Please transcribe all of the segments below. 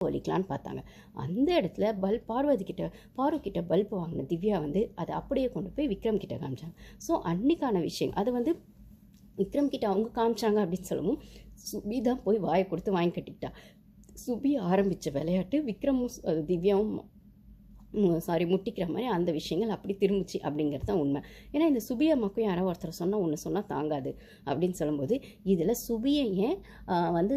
ஒழிக்கலான்னு பார்த்தாங்க. அந்த இடத்துல பார்வதி கிட்ட பல்ப் வாங்கின திவ்யா வந்து அதை அப்படியே கொண்டு போய் விக்ரம் கிட்ட காமிச்சாங்க. ஸோ அன்னைக்கான விஷயம் அது வந்து விக்ரம் கிட்ட அவங்க காமிச்சாங்க அப்படின்னு சொல்லவும் சுபி தான் போய் வாயை கொடுத்து வாங்கி கட்டிக்கிட்டா. சுபி ஆரம்பித்த விளையாட்டு விக்ரமும் திவ்யாவும் முட்டிக்கிற மாதிரி அந்த விஷயங்கள் அப்படி திரும்பிச்சு அப்படிங்கிறது தான் உண்மை. ஏன்னா இந்த சுபியை மக்கள் யாரோ ஒருத்தர் சொன்னால் ஒன்று சொன்னால் தாங்காது அப்படின்னு சொல்லும்போது இதில் சுபியை ஏன் வந்து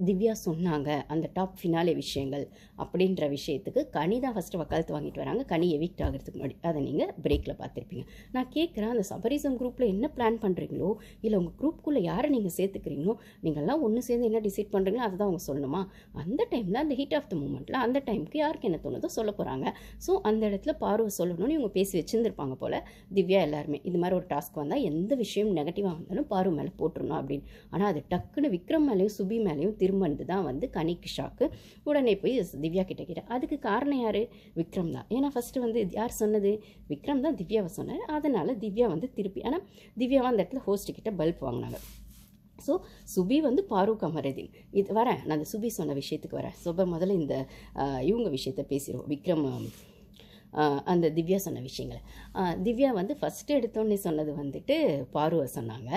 திவ்யா சொன்னாங்க அந்த டாப் ஃபினாலே விஷயங்கள் அப்படின்ற விஷயத்துக்கு கனி தான் ஃபஸ்ட்டு வக்காலத்து வாங்கிட்டு வராங்க. கனி எவிக்ட் ஆகிறதுக்கு முன்னாடி அதை நீங்கள் பிரேக்கில் பார்த்துருப்பீங்க. நான் கேட்குறேன், அந்த சபரிசம் குரூப்பில் என்ன பிளான் பண்ணுறீங்களோ இல்லை உங்கள் குரூப்புக்குள்ளே யாரை நீங்கள் சேர்த்துக்கிறீங்களோ நீங்கள்லாம் ஒன்று சேர்ந்து என்ன டிசைட் பண்ணுறீங்களோ அதை தான் அவங்க சொல்லணுமா? அந்த டைமில் அந்த ஹீட் ஆஃப் த மூமெண்ட்டில் அந்த டைமுக்கு யாருக்கு என்ன தோணுதோ சொல்ல போகிறாங்க. ஸோ அந்த இடத்துல பார்வை சொல்லணும்னு இவங்க பேசி வச்சுருந்துருப்பாங்க போல் திவ்யா எல்லாருமே. இது மாதிரி ஒரு டாஸ்க் வந்தால் எந்த விஷயம் நெகட்டிவாக வந்தாலும் பார்வை மேலே போட்டுருணும் அப்படின்னு. ஆனால் அது டக்குன்னு விக்ரம் மேலேயும் சுபி மேலேயும் திரும்பந்து தான் வந்து கனிக்கு ஷாக்கு. உடனே போய் திவ்யா கிட்ட அதுக்கு காரணம் யார்? விக்ரம் தான். ஏன்னா ஃபஸ்ட்டு வந்து யார் சொன்னது? விக்ரம் தான் திவ்யாவை சொன்னார். அதனால் திவ்யா வந்து திருப்பி ஆனால் திவ்யாவை அந்த இடத்துல ஹோஸ்ட்டுக்கிட்ட பல்ப் வாங்கினாங்க. ஸோ சுபி வந்து பாரூக் அமரதீன் இது வரேன். நான் அந்த சுபி சொன்ன விஷயத்துக்கு வரேன். முதல்ல இந்த இவங்க விஷயத்த பேசிடுவோம். விக்ரம் அந்த திவ்யா சொன்ன விஷயங்களை. திவ்யா வந்து ஃபஸ்ட்டு எடுத்தோன்னே சொன்னது வந்துட்டு பாருவை சொன்னாங்க,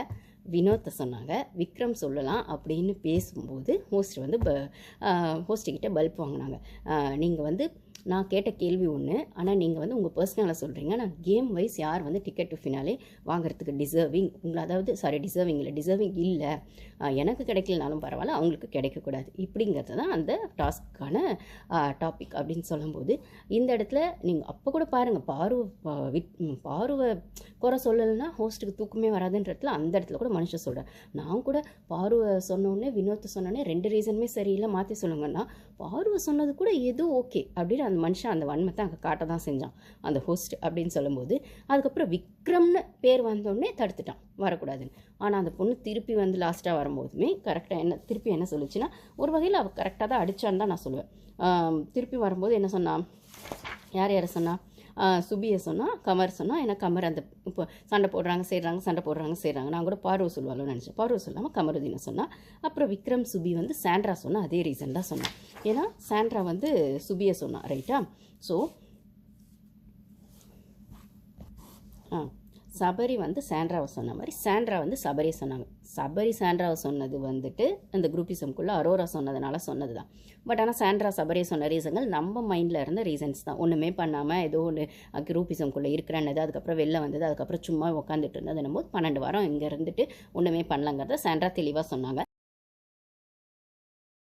வினோத்தை சொன்னாங்க, விக்ரம் சொல்லலாம் அப்படின்னு பேசும்போது ஹோஸ்ட் வந்து ஹோஸ்ட்டுக்கிட்ட பல்ப் வாங்கினாங்க. நீங்கள் வந்து நான் கேட்ட கேள்வி ஒன்று, ஆனால் நீங்கள் வந்து உங்கள் பர்சனலாக சொல்கிறீங்க. நான் கேம் வைஸ் யார் வந்து டிக்கெட் டு ஃபினாலே வாங்குறதுக்கு டிசர்விங் உங்களை டிசர்விங் இல்லை எனக்கு கிடைக்கலனாலும் பரவாயில்ல அவங்களுக்கு கிடைக்கக்கூடாது இப்படிங்கிறது தான் அந்த டாஸ்க்கான டாபிக் அப்படின்னு சொல்லும்போது இந்த இடத்துல நீங்கள் அப்போ கூட பாருங்கள் பாருவை குறை சொல்லலைன்னா ஹோஸ்ட்டுக்கு தூக்கமே வராதுன்றதுல அந்த இடத்துல கூட மனுஷன் சொல்கிறேன். நான் கூட பாருவை சொன்னோடனே வினோத்தை சொன்னோடனே 2 ரீசனுமே சரியில்லை மாற்றி சொல்லுங்கன்னா பாருவை சொன்னது கூட ஏதோ ஓகே அப்படின்னு அந்த மனுஷன் அந்த வன்மத்தை அங்கே காட்ட தான் செஞ்சான் அந்த ஹோஸ்ட் அப்படின்னு சொல்லும்போது அதுக்கப்புறம் விக்ரம்னு பேர் வந்தோடனே தடுத்துட்டான் வரக்கூடாதுன்னு. ஆனால் அந்த பொண்ணு திருப்பி வந்து லாஸ்ட்டாக வரும்போதுமே கரெக்டாக திருப்பி என்ன சொல்லுச்சுன்னா ஒரு வகையில் அவள் கரெக்டாக தான் அடித்தான்னு தான் நான் சொல்லுவேன். திருப்பி வரும்போது என்ன சொன்னான்? யாரை சொன்னா? சுபியை சொன்னால், கமர் சொன்னால். ஏன்னா கமர் அந்த இப்போ சண்டை போடுறாங்க செய்கிறாங்க. நான் கூட பார்வை சொல்லுவாள்னு நினச்சேன். பார்வை சொல்லாமல் கமருதீனை சொன்னால். அப்புறம் விக்ரம் சுபி வந்து சாண்ட்ரா சொன்னால் அதே ரீசன் தான் சொன்னான். ஏன்னா சாண்ட்ரா வந்து சுபியை சொன்னான், ரைட்டா? ஸோ சபரி வந்து சாண்ட்ராவை சொன்ன மாதிரி சாண்ட்ரா வந்து சபரியை சொன்னாங்க. சபரி சாண்ட்ராவை சொன்னது வந்துட்டு அந்த குரூப்பிசம்குள்ளே அரோரா சொன்னதுனால சொன்னது தான். பட் ஆனால் சாண்ட்ரா சபரியை சொன்ன ரீசன்கள் நம்ம மைண்டில் இருந்த ரீசன்ஸ் தான். ஒன்றுமே பண்ணாமல் ஏதோ ஒன்று குரூப்பிசம்குள்ளே இருக்கிறன்னது, அதுக்கப்புறம் வெளில வந்தது, அதுக்கப்புறம் சும்மா உட்காந்துட்டு இருந்தது. என்னமோ 12 வாரம் இங்கே இருந்துட்டு ஒன்றுமே பண்ணலங்கிறத சாண்ட்ரா தெளிவாக சொன்னாங்க.